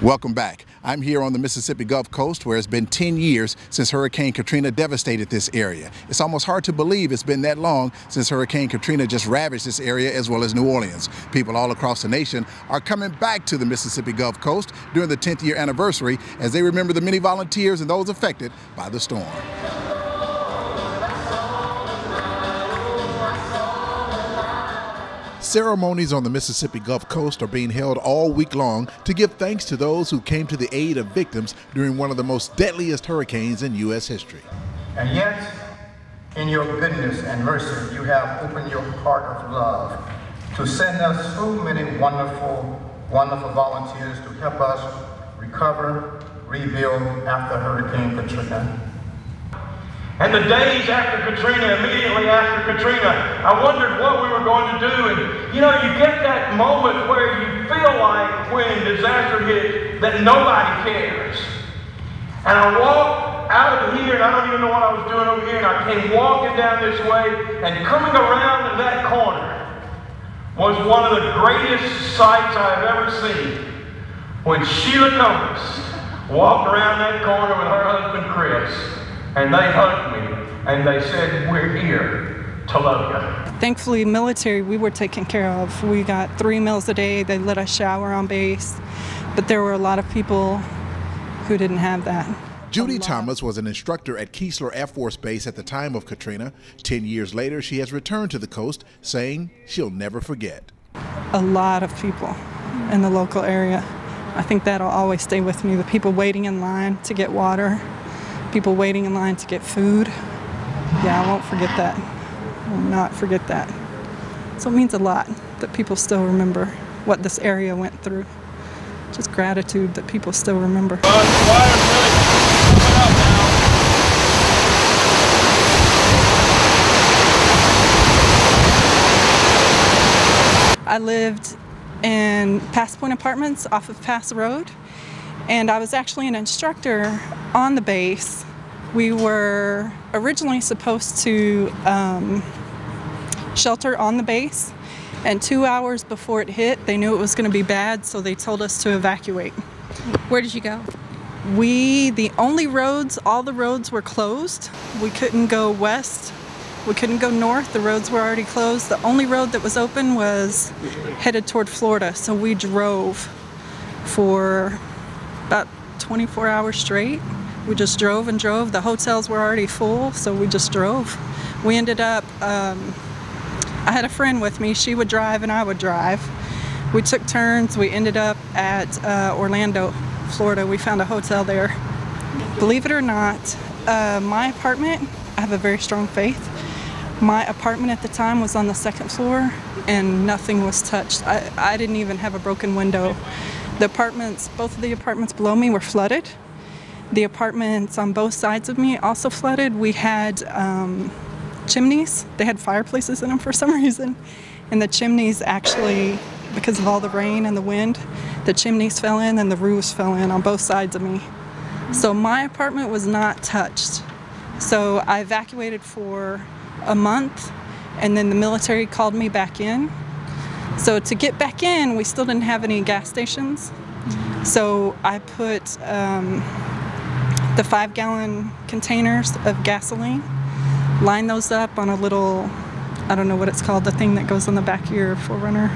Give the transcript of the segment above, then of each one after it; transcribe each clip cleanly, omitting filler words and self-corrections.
Welcome back. I'm here on the Mississippi Gulf Coast where it's been 10 years since Hurricane Katrina devastated this area. It's almost hard to believe it's been that long since Hurricane Katrina just ravaged this area as well as New Orleans. People all across the nation are coming back to the Mississippi Gulf Coast during the 10th year anniversary as they remember the many volunteers and those affected by the storm. Ceremonies on the Mississippi Gulf Coast are being held all week long to give thanks to those who came to the aid of victims during one of the most deadliest hurricanes in U.S. history. And yet, in your goodness and mercy, you have opened your heart of love to send us so many wonderful, wonderful volunteers to help us recover, rebuild after Hurricane Katrina. And the days after Katrina, immediately after Katrina, I wondered what we were going to do. And you know, you get that moment where you feel like when disaster hits that nobody cares. And I walked out of here, and I don't even know what I was doing over here, and I came walking down this way, and coming around to that corner was one of the greatest sights I've ever seen. When Sheila Cummings walked around that corner with her husband Chris, and they hugged me, and they said, "We're here to love you." Thankfully, military, we were taken care of. We got 3 meals a day. They let us shower on base. But there were a lot of people who didn't have that. Judy Thomas was an instructor at Keesler Air Force Base at the time of Katrina. 10 years later, she has returned to the coast, saying she'll never forget. A lot of people in the local area. I think that'll always stay with me. The people waiting in line to get water. People waiting in line to get food. Yeah, I won't forget that. I will not forget that. So it means a lot that people still remember what this area went through. Just gratitude that people still remember. I lived in Pass Point Apartments off of Pass Road. And I was actually an instructor on the base. We were originally supposed to shelter on the base, and 2 hours before it hit, they knew it was going to be bad, so they told us to evacuate. Where did you go? The only roads, all the roads were closed. We couldn't go west. We couldn't go north. The roads were already closed. The only road that was open was headed toward Florida, so we drove for about 24 hours straight. We just drove and drove. The hotels were already full, so we just drove. We ended up, I had a friend with me. She would drive and I would drive. We took turns. We ended up at Orlando, Florida. We found a hotel there. Believe it or not, my apartment, I have a very strong faith. My apartment at the time was on the 2nd floor and nothing was touched. I didn't even have a broken window. The apartments, both of the apartments below me were flooded. The apartments on both sides of me also flooded. We had chimneys. They had fireplaces in them for some reason. And the chimneys actually, because of all the rain and the wind, the chimneys fell in and the roofs fell in on both sides of me. So my apartment was not touched. So I evacuated for a month, and then the military called me back in. So to get back in, we still didn't have any gas stations. So I put the 5-gallon containers of gasoline, line those up on a little, I don't know what it's called, the thing that goes on the back of your 4Runner.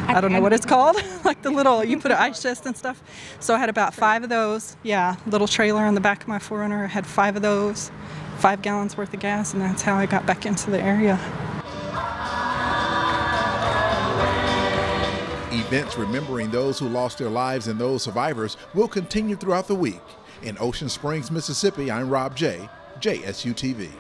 I don't know what it's called. Like the little, you put an ice chest and stuff. So I had about 5 of those. Yeah, little trailer on the back of my 4Runner. I had 5 of those, 5 gallons worth of gas, and that's how I got back into the area. Events remembering those who lost their lives and those survivors will continue throughout the week. In Ocean Springs, Mississippi, I'm Rob J, JSU-TV.